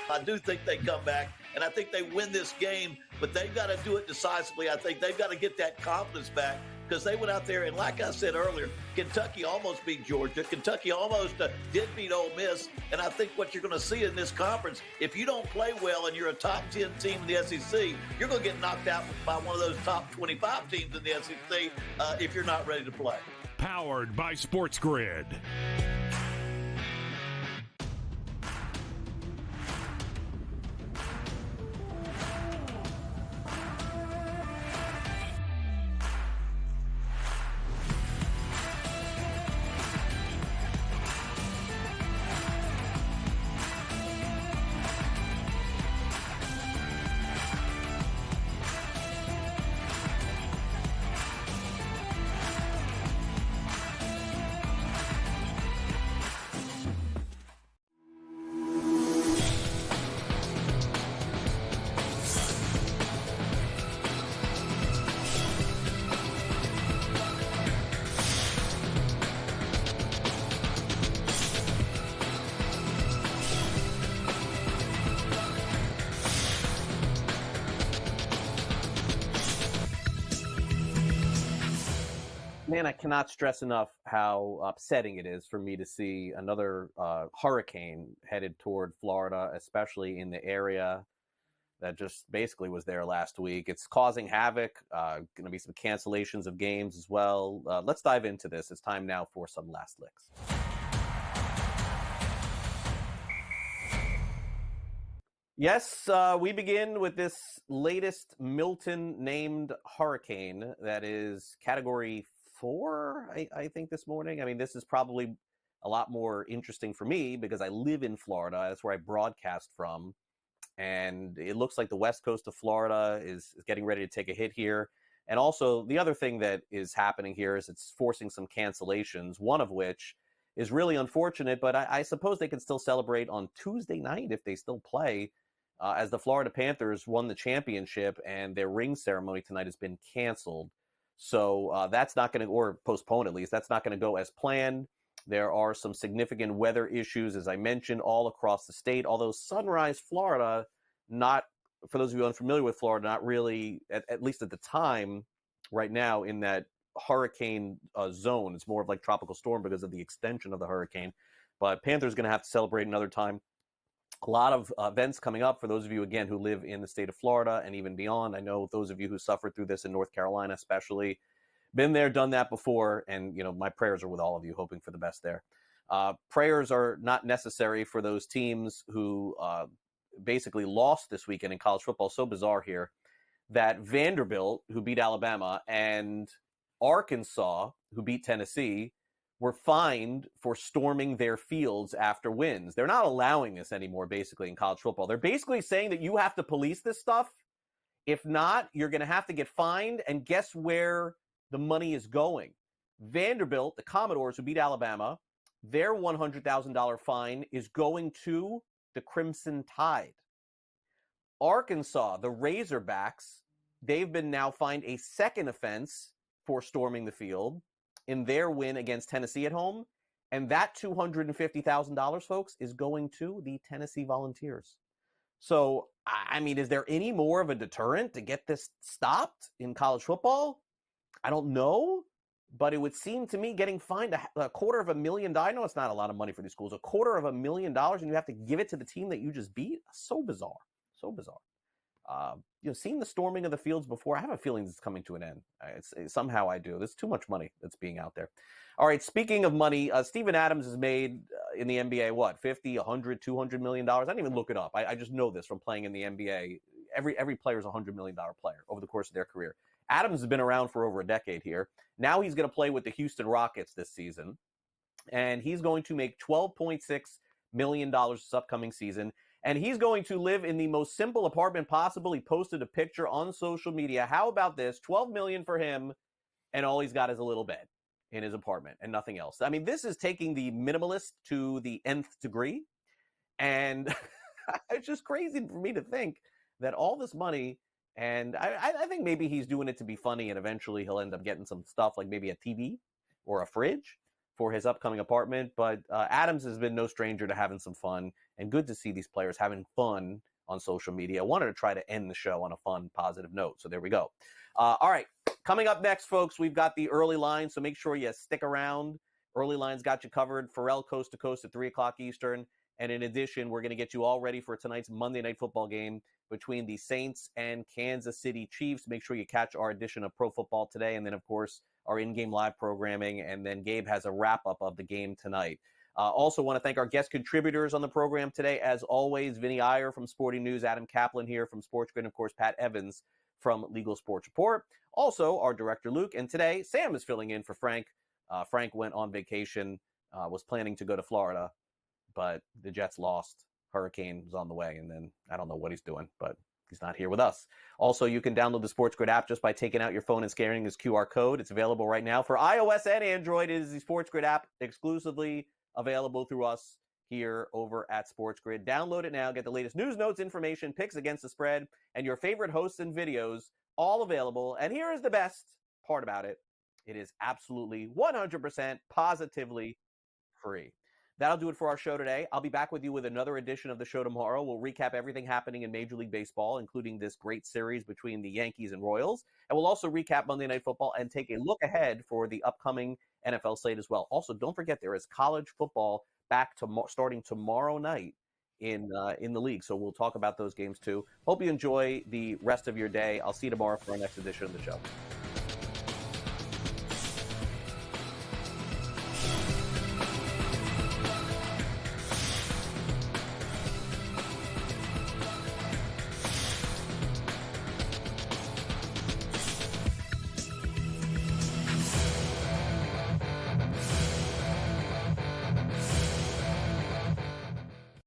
I do think they come back, and I think they win this game, but they've got to do it decisively. I think they've got to get that confidence back because they went out there, and like I said earlier, Kentucky almost beat Georgia. Kentucky almost did beat Ole Miss, and I think what you're going to see in this conference, if you don't play well and you're a top 10 team in the SEC, you're going to get knocked out by one of those top 25 teams in the SEC if you're not ready to play. Powered by SportsGrid. Man, I cannot stress enough how upsetting it is for me to see another hurricane headed toward Florida, especially in the area that just basically was there last week. It's causing havoc. Going to be some cancellations of games as well. Let's dive into this. It's time now for some last licks. Yes, we begin with this latest Milton-named hurricane that is Category 4, I think, this morning. I mean, this is probably a lot more interesting for me because I live in Florida. That's where I broadcast from. And it looks like the west coast of Florida is getting ready to take a hit here. And also, the other thing that is happening here is it's forcing some cancellations, one of which is really unfortunate, but I suppose they can still celebrate on Tuesday night if they still play, as the Florida Panthers won the championship and their ring ceremony tonight has been canceled. So that's not going to, or postponed at least, that's not going to go as planned. There are some significant weather issues, as I mentioned, all across the state, although Sunrise, Florida, not, for those of you unfamiliar with Florida, not really, at least at the time, right now, in that hurricane zone. It's more of like tropical storm because of the extension of the hurricane. But Panthers going to have to celebrate another time. A lot of events coming up for those of you, again, who live in the state of Florida and even beyond. I know those of you who suffered through this in North Carolina, especially, been there, done that before. And, you know, my prayers are with all of you, hoping for the best there. Prayers are not necessary for those teams who basically lost this weekend in college football. So bizarre here that Vanderbilt, who beat Alabama, and Arkansas, who beat Tennessee, were fined for storming their fields after wins. They're not allowing this anymore, basically, in college football. They're basically saying that you have to police this stuff. If not, you're going to have to get fined. And guess where the money is going? Vanderbilt, the Commodores, who beat Alabama, their $100,000 fine is going to the Crimson Tide. Arkansas, the Razorbacks, they've been now fined a second offense for storming the field in their win against Tennessee at home. And that $250,000, folks, is going to the Tennessee Volunteers. So, I mean, is there any more of a deterrent to get this stopped in college football? I don't know, but it would seem to me getting fined $250,000. I know it's not a lot of money for these schools. $250,000, and you have to give it to the team that you just beat? So bizarre. So bizarre. You know, seeing the storming of the fields before, I have a feeling it's coming to an end. Somehow I do. There's too much money that's being out there. All right, speaking of money, Steven Adams has made in the NBA, what, 50, 100, $200 million? I didn't even look it up. I just know this from playing in the NBA. Every player is a $100 million player over the course of their career. Adams has been around for over a decade here. Now he's going to play with the Houston Rockets this season, and he's going to make $12.6 million this upcoming season. And he's going to live in the most simple apartment possible. He posted a picture on social media. How about this? $12 million for him, and all he's got is a little bed in his apartment and nothing else. I mean, this is taking the minimalist to the nth degree. And it's just crazy for me to think that all this money, and I think maybe he's doing it to be funny, and eventually he'll end up getting some stuff like maybe a TV or a fridge for his upcoming apartment. But Adams has been no stranger to having some fun, and good to see these players having fun on social media. I wanted to try to end the show on a fun, positive note. So there we go. All right. Coming up next, folks, we've got the early line. So make sure you stick around. Early line's got you covered. Pharrell coast to coast at 3 o'clock Eastern. And in addition, we're going to get you all ready for tonight's Monday Night Football game between the Saints and Kansas City Chiefs. Make sure you catch our edition of Pro Football Today. And then, of course, our in-game live programming. And then Gabe has a wrap-up of the game tonight. Also want to thank our guest contributors on the program today. As always, Vinnie Iyer from Sporting News, Adam Caplan here from SportsGrid, and of course, Pat Evans from Legal Sports Report. Also, our director, Luke. And today, Sam is filling in for Frank. Frank went on vacation, was planning to go to Florida, but the Jets lost. Hurricane was on the way, and then I don't know what he's doing, but he's not here with us. Also, you can download the SportsGrid app just by taking out your phone and scanning this QR code. It's available right now for iOS and Android. It is the SportsGrid app, exclusively available through us here over at SportsGrid. Download it now. Get the latest news, notes, information, picks against the spread, and your favorite hosts and videos, all available. And here is the best part about it. It is absolutely 100% positively free. That'll do it for our show today. I'll be back with you with another edition of the show tomorrow. We'll recap everything happening in Major League Baseball, including this great series between the Yankees and Royals. And we'll also recap Monday Night Football and take a look ahead for the upcoming NFL slate as well. Also, don't forget there is college football back starting tomorrow night in the league. So we'll talk about those games too. Hope you enjoy the rest of your day. I'll see you tomorrow for our next edition of the show.